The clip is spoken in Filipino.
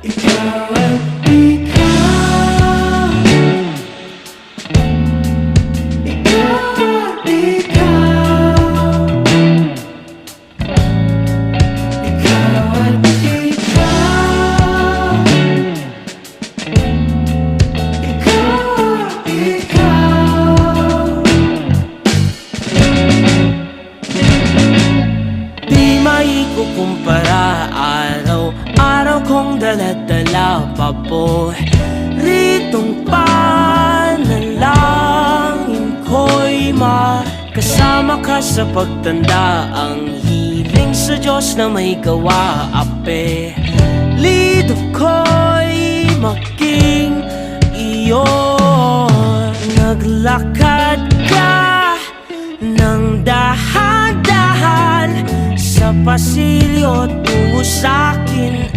ikaw at ikaw, ikaw at ikaw, ikaw at ikaw, ikaw at ikaw. Di maikukumpara, araw-araw kong dala-dala paboritong panalangin ko'y makasama ka sa pagtanda. Ang hiling sa Diyos na may gawa, apelido ko'y maging iyo. Naglakad ka ng dahan-dahan sa pasilyo tungo sa'kin,